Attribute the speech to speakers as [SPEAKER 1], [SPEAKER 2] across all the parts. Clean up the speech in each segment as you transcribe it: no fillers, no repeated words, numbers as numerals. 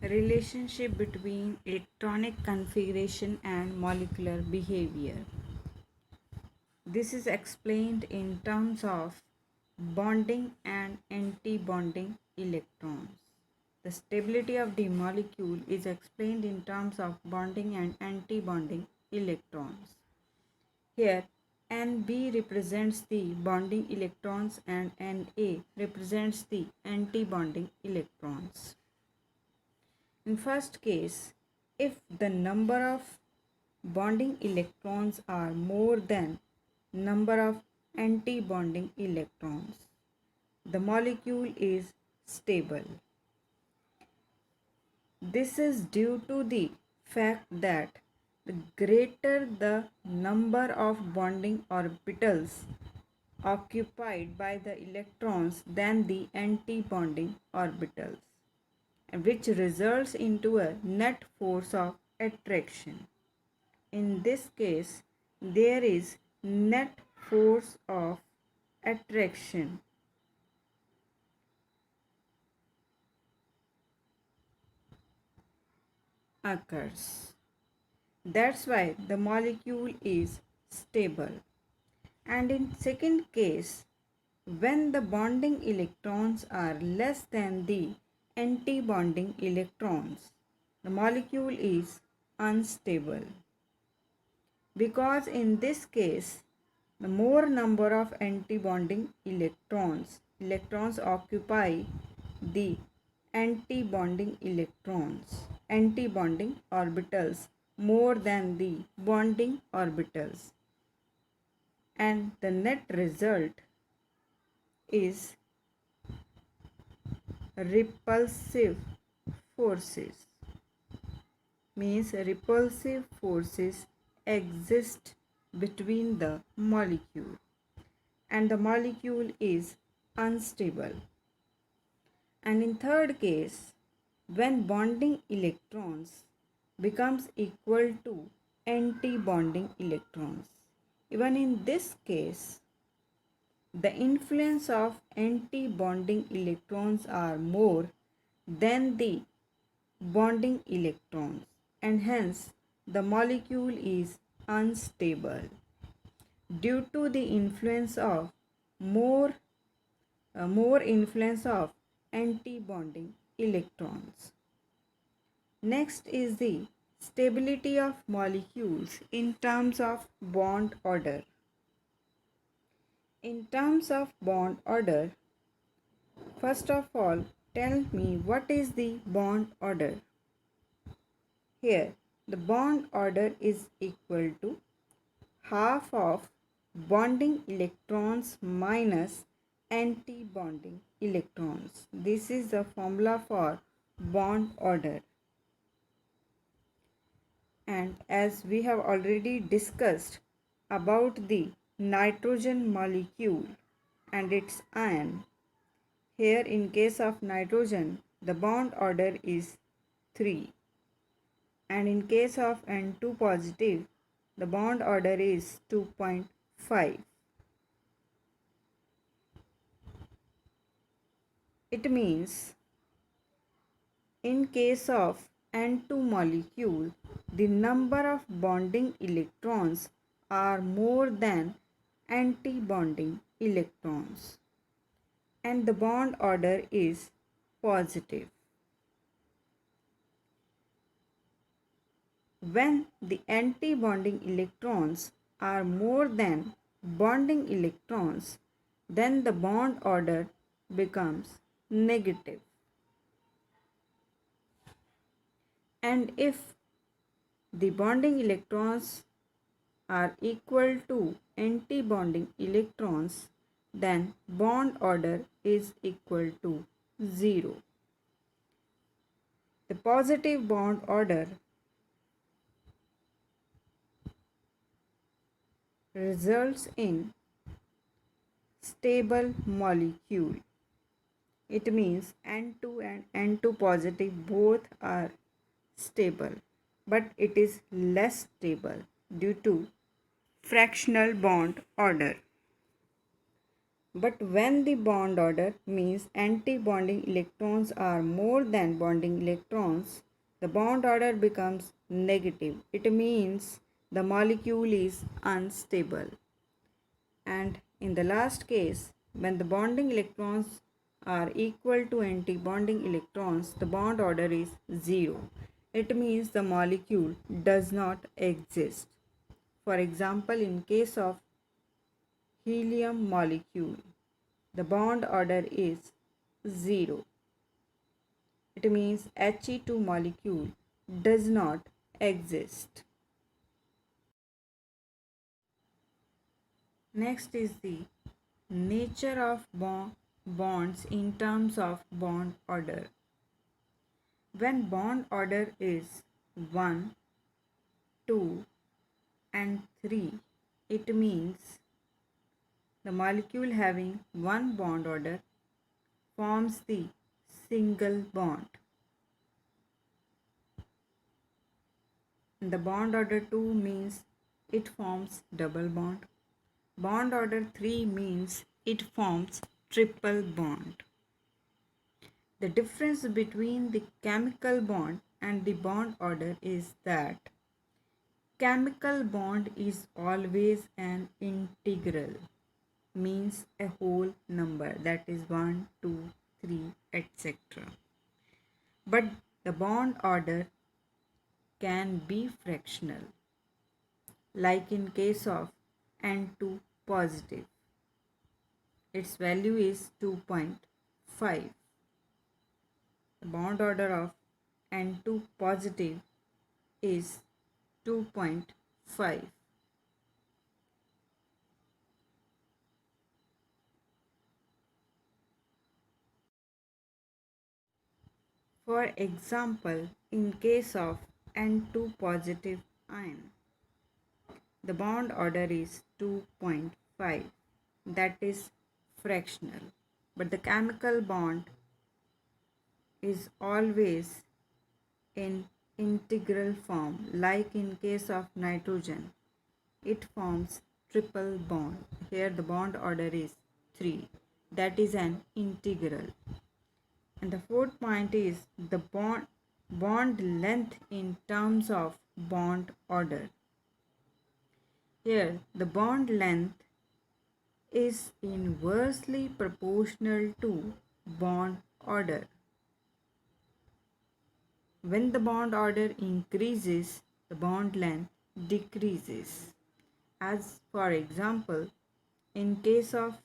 [SPEAKER 1] Relationship between electronic configuration and molecular behavior. This is explained in terms of bonding and anti-bonding electrons. The stability of the molecule is explained in terms of bonding and anti-bonding electrons. Here, Nb represents the bonding electrons and Na represents the anti-bonding electrons. In first case, if the number of bonding electrons are more than number of anti-bonding electrons, the molecule is stable. This is due to the fact that the greater the number of bonding orbitals occupied by the electrons than the anti-bonding orbitals, which results into a net force of attraction. In this case, there is net force of attraction occurs. That's why the molecule is stable. And in second case, when the bonding electrons are less than the anti-bonding electrons, the molecule is unstable. Because in this case, the more number of anti-bonding electrons occupy the anti-bonding orbitals more than the bonding orbitals, and the net result is repulsive forces. Means repulsive forces exist between the molecule and the molecule is unstable. And in third case, when bonding electrons becomes equal to anti-bonding electrons, even in this case, the influence of anti-bonding electrons are more than the bonding electrons, and hence the molecule is unstable due to the influence of more influence of anti-bonding electrons. Next is the stability of molecules in terms of bond order. In terms of bond order, first of all, tell me what is the bond order. Here, the bond order is equal to half of bonding electrons minus anti-bonding electrons. This is the formula for bond order. And as we have already discussed about the nitrogen molecule and its ion, here in case of nitrogen, the bond order is 3. And in case of N2 positive, the bond order is 2.5. It means in case of N2 molecule, the number of bonding electrons are more than anti-bonding electrons and the bond order is positive. When the anti-bonding electrons are more than bonding electrons, then the bond order becomes negative. And if the bonding electrons are equal to anti-bonding electrons, then bond order is equal to 0. The positive bond order results in stable molecule. It means N2 and N2 positive both are stable, but it is less stable due to fractional bond order. But when the bond order means anti-bonding electrons are more than bonding electrons, the bond order becomes negative. It means the molecule is unstable. And in the last case, when the bonding electrons are equal to anti-bonding electrons, the bond order is 0. It means the molecule does not exist. For example, in case of helium molecule, the bond order is 0. It means He2 molecule does not exist. Next is the nature of bonds in terms of bond order. When bond order is 1, 2 and 3, it means the molecule having one bond order forms the single bond. The bond order 2 means it forms double bond. Bond order 3 means it forms triple bond. The difference between the chemical bond and the bond order is that chemical bond is always an integral, means a whole number, that is 1, 2, 3, etc. But the bond order can be fractional, like in case of N2 positive. Its value is 2.5. The bond order of N2 positive is 2.5. For example, in case of N2 positive ion, the bond order is 2.5, that is fractional, but the chemical bond is always in integral form, like in case of nitrogen. It forms triple bond. Here the bond order is 3, that is an integral. And the fourth point is the bond length in terms of bond order. Here the bond length is inversely proportional to bond order. When the bond order increases, the bond length decreases. As for example, in case of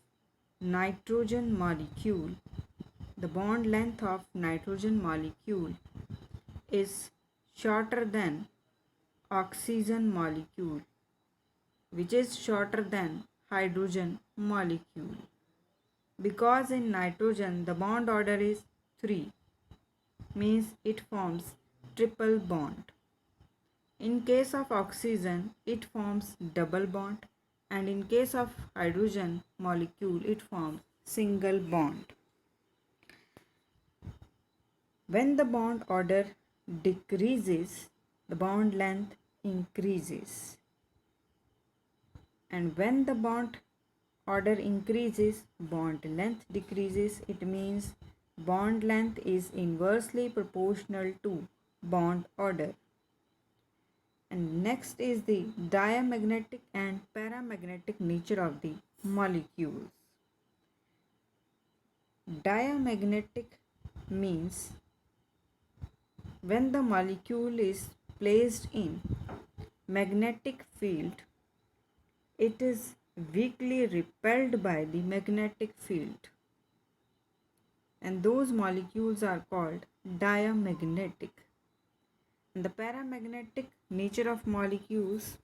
[SPEAKER 1] nitrogen molecule, the bond length of nitrogen molecule is shorter than oxygen molecule, which is shorter than hydrogen molecule. Because in nitrogen the bond order is 3, means it forms triple bond. In case of oxygen it forms double bond, and in case of hydrogen molecule it forms single bond. When the bond order decreases, the bond length increases. And when the bond order increases, bond length decreases. It means bond length is inversely proportional to bond order. And next is the diamagnetic and paramagnetic nature of the molecules. Diamagnetic means when the molecule is placed in magnetic field, it is weakly repelled by the magnetic field, and those molecules are called diamagnetic. And the paramagnetic nature of molecules,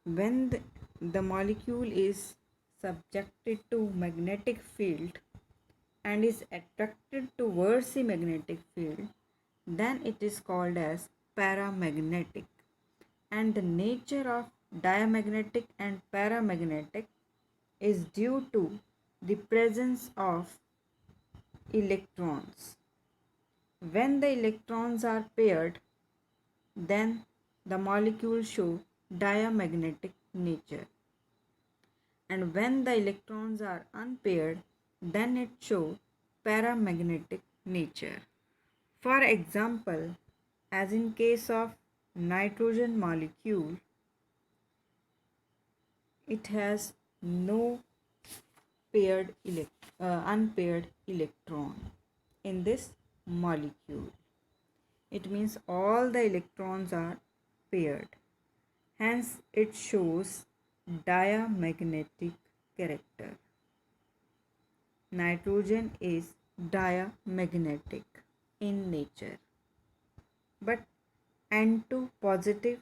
[SPEAKER 1] when the molecule is subjected to magnetic field and is attracted towards the magnetic field, then it is called as paramagnetic. And the nature of diamagnetic and paramagnetic is due to the presence of electrons. When the electrons are paired, then the molecules show diamagnetic nature. and when the electrons are unpaired, then it shows paramagnetic nature. For example, as in case of nitrogen molecule, it has no unpaired electron in this molecule. It means all the electrons are paired. Hence, it shows diamagnetic character. Nitrogen is diamagnetic in nature, but N2 positive,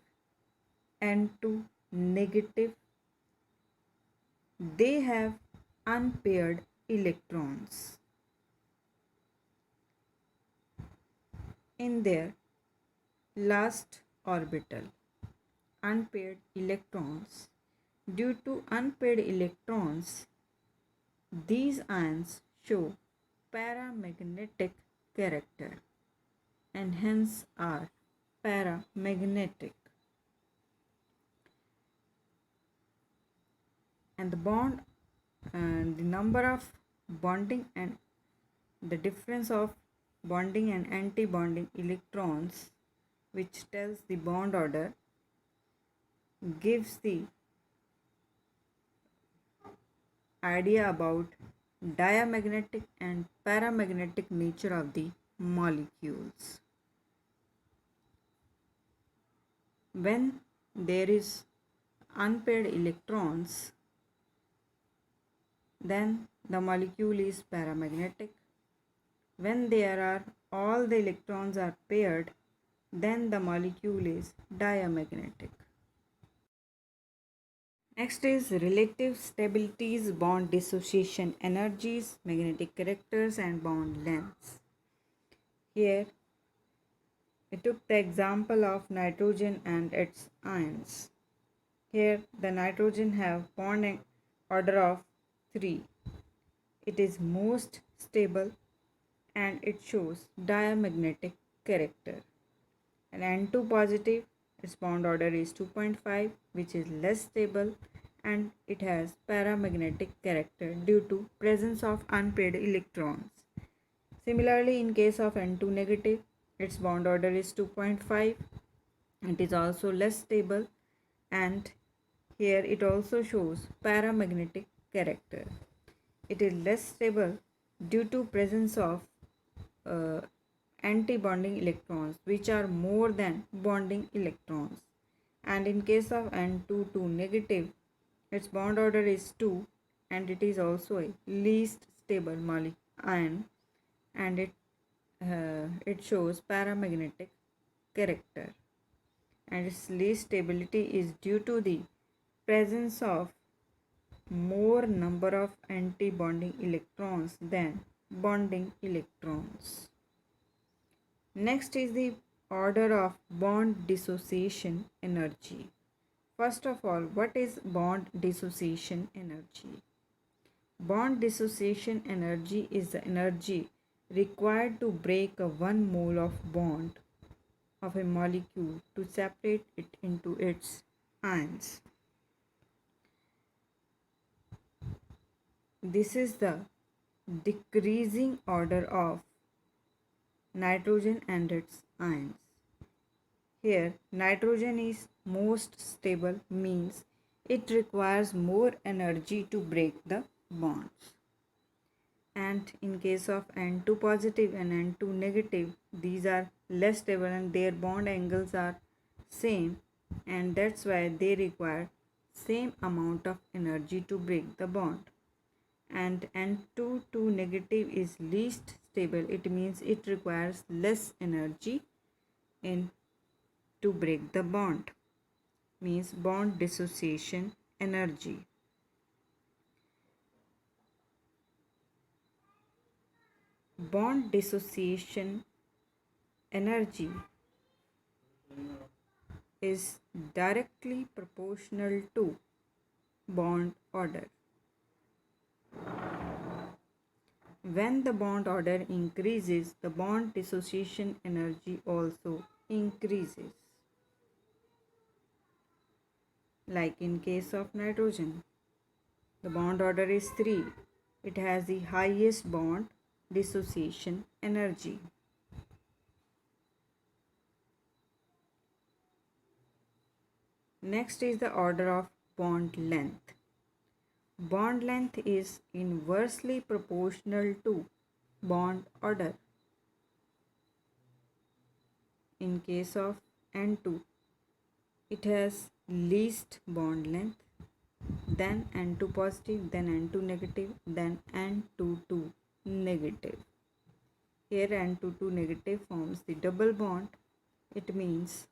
[SPEAKER 1] N2 negative, they have unpaired electrons in their last orbital. Unpaired electrons. Due to unpaired electrons, these ions show paramagnetic character and hence are paramagnetic. And the bond and the number of bonding and the difference of bonding and anti-bonding electrons, which tells the bond order, gives the idea about diamagnetic and paramagnetic nature of the molecules. When there is unpaired electrons, then the molecule is paramagnetic. When there are all the electrons are paired, then the molecule is diamagnetic. Next is relative stabilities, bond dissociation energies, magnetic characters and bond lengths. Here we took the example of nitrogen and its ions. Here the nitrogen have bond order of 3. It is most stable and it shows diamagnetic character. And N2 positive, its bond order is 2.5, which is less stable and it has paramagnetic character due to presence of unpaired electrons. Similarly, in case of N2 negative, its bond order is 2.5. It is also less stable and here it also shows paramagnetic character. It is less stable due to presence of anti-bonding electrons, which are more than bonding electrons. And in case of N2 2 negative, its bond order is 2 and it is also a least stable ion and it shows paramagnetic character, and its least stability is due to the presence of more number of anti-bonding electrons than bonding electrons. Next is the order of bond dissociation energy. First of all, what is bond dissociation energy? Bond dissociation energy is the energy required to break a 1 mole of bond of a molecule to separate it into its ions. This is the decreasing order of nitrogen and its ions. Here, nitrogen is most stable, means it requires more energy to break the bonds. And in case of N2 positive and N2 negative, these are less stable and their bond angles are same, and that's why they require same amount of energy to break the bond. And N2 to negative is least stable, it means it requires less energy in to break the bond, means bond dissociation energy. Bond dissociation energy is directly proportional to bond order. When the bond order increases, the bond dissociation energy also increases. Like in case of nitrogen, The bond order is 3. It has the highest bond dissociation energy. Next is the order of bond length. Bond length is inversely proportional to bond order. In case of N2, it has least bond length, then N2 positive, then N2 negative, then N22 negative. Here N22 negative forms the double bond. It means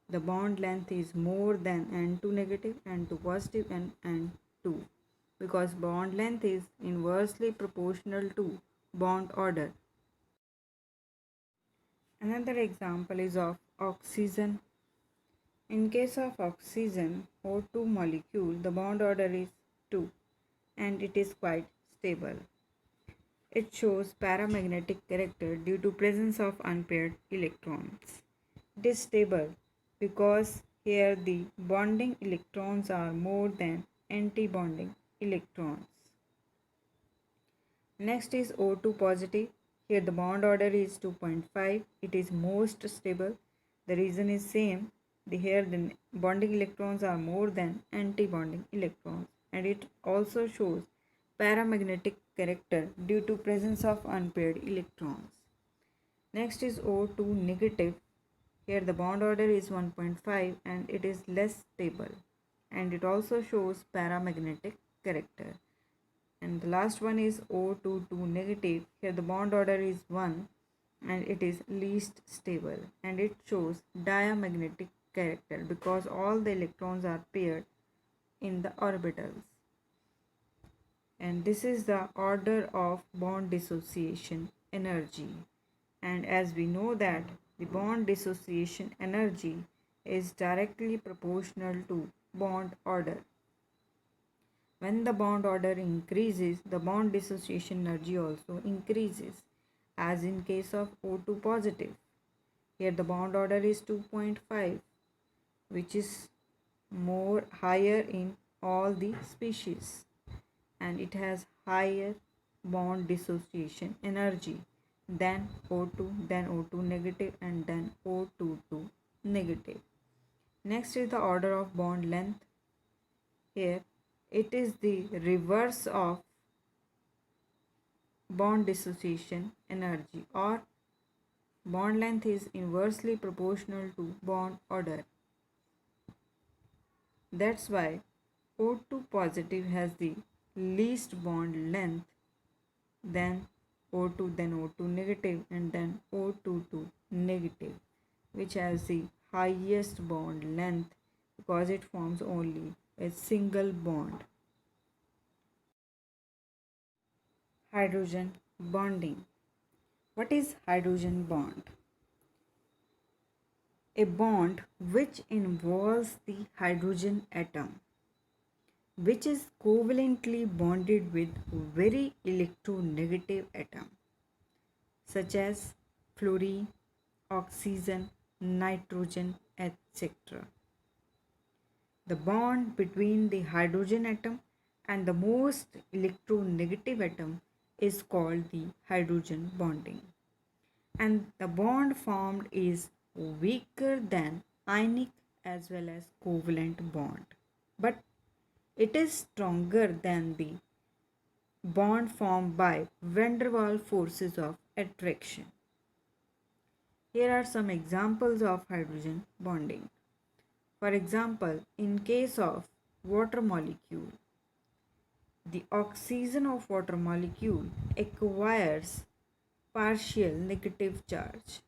[SPEAKER 1] the bond length is more than N2 negative, N2 positive and N2, because bond length is inversely proportional to bond order. Another example is of oxygen. In case of oxygen O2 molecule, the bond order is 2 and it is quite stable. It shows paramagnetic character due to presence of unpaired electrons. It is stable because here the bonding electrons are more than anti-bonding electrons. Next is O2 positive. Here the bond order is 2.5. It is most stable. The reason is same. Here the bonding electrons are more than anti-bonding electrons, and it also shows paramagnetic character due to presence of unpaired electrons. Next is O2 negative. Here the bond order is 1.5 and it is less stable, and it also shows paramagnetic character. And the last one is O22 negative. Here the bond order is 1 and it is least stable, and it shows diamagnetic character because all the electrons are paired in the orbitals. And this is the order of bond dissociation energy. And as we know that the bond dissociation energy is directly proportional to bond order. When the bond order increases, the bond dissociation energy also increases, as in case of O2 positive. Here the bond order is 2.5, which is more higher in all the species, and it has higher bond dissociation energy than O2, then O2 negative, and then O22 negative. Next is the order of bond length. Here it is the reverse of bond dissociation energy, or bond length is inversely proportional to bond order. That's why O2 positive has the least bond length, then O2, then O2 negative, and then O22 negative, which has the highest bond length because it forms only a single bond. Hydrogen bonding. What is hydrogen bond? A bond which involves the hydrogen atom, which is covalently bonded with very electronegative atom, such as fluorine, oxygen, nitrogen, etc. The bond between the hydrogen atom and the most electronegative atom is called the hydrogen bonding, and the bond formed is weaker than ionic as well as covalent bond, but it is stronger than the bond formed by van der Waals forces of attraction. Here are some examples of hydrogen bonding. For example, in case of water molecule, the oxygen of water molecule acquires partial negative charge,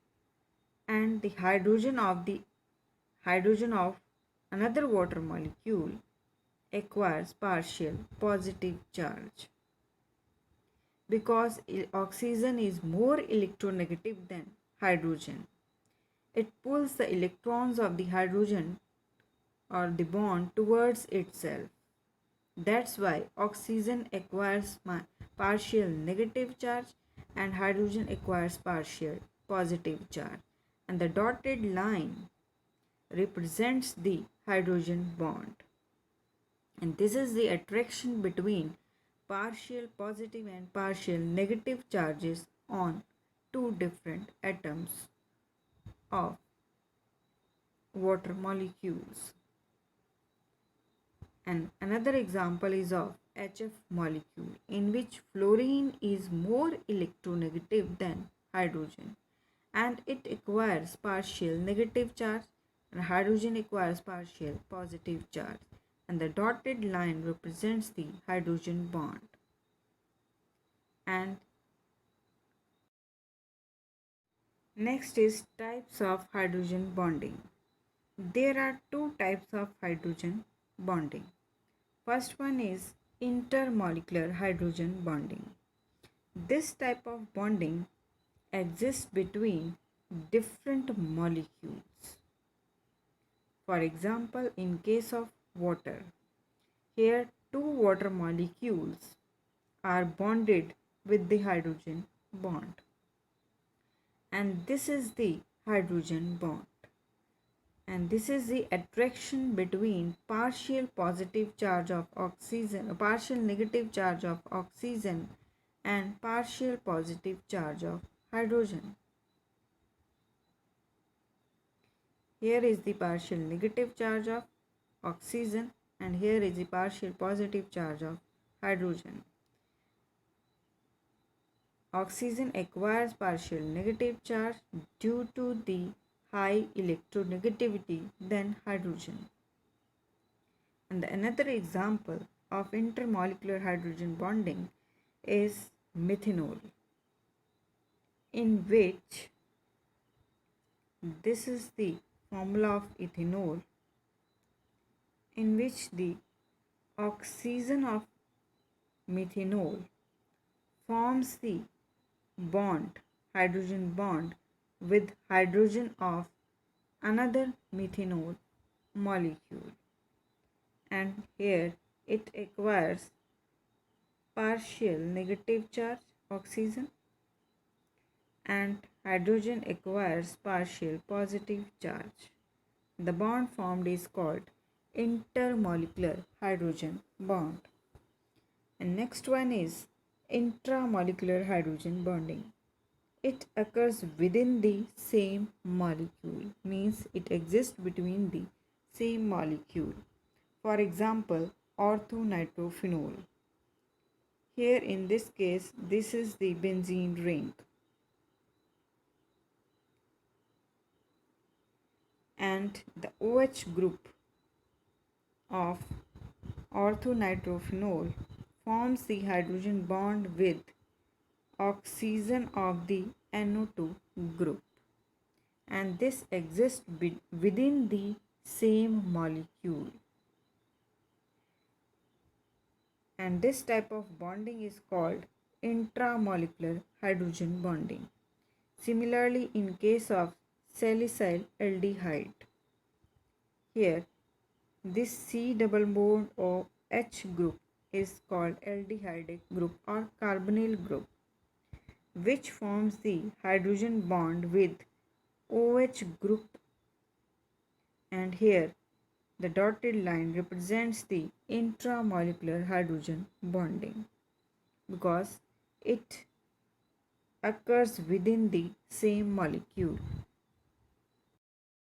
[SPEAKER 1] and the hydrogen of another water molecule acquires partial positive charge. Because oxygen is more electronegative than hydrogen, it pulls the electrons of the hydrogen or the bond towards itself. That's why oxygen acquires partial negative charge and hydrogen acquires partial positive charge, and the dotted line represents the hydrogen bond. And this is the attraction between partial positive and partial negative charges on two different atoms of water molecules. And another example is of HF molecule, in which fluorine is more electronegative than hydrogen, and it acquires partial negative charge, and hydrogen acquires partial positive charge, and the dotted line represents the hydrogen bond. And next is types of hydrogen bonding. There are two types of hydrogen bonding. First one is intermolecular hydrogen bonding. This type of bonding exists between different molecules. For example, in case of water, here two water molecules are bonded with the hydrogen bond, and this is the hydrogen bond. And this is the attraction between partial positive charge of oxygen, partial negative charge of oxygen, and partial positive charge of hydrogen. Here is the partial negative charge of oxygen, and here is the partial positive charge of hydrogen. Oxygen acquires partial negative charge due to the high electronegativity than hydrogen. And another example of intermolecular hydrogen bonding is methanol, in which this is the formula of ethanol, in which the oxygen of methanol forms the bond, hydrogen bond, with hydrogen of another methanol molecule, and here it acquires partial negative charge oxygen, and hydrogen acquires partial positive charge. The bond formed is called intermolecular hydrogen bond. And next one is intramolecular hydrogen bonding. It occurs within the same molecule, means it exists between the same molecule. For example, orthonitrophenol. Here in this case, this is the benzene ring, and the OH group of orthonitrophenol forms the hydrogen bond with oxygen of the NO2 group, and this exists within the same molecule. And this type of bonding is called intramolecular hydrogen bonding. Similarly, in case of salicyl aldehyde, here this C double bond of H group is called aldehyde group or carbonyl group, which forms the hydrogen bond with OH group, and here the dotted line represents the intramolecular hydrogen bonding because it occurs within the same molecule.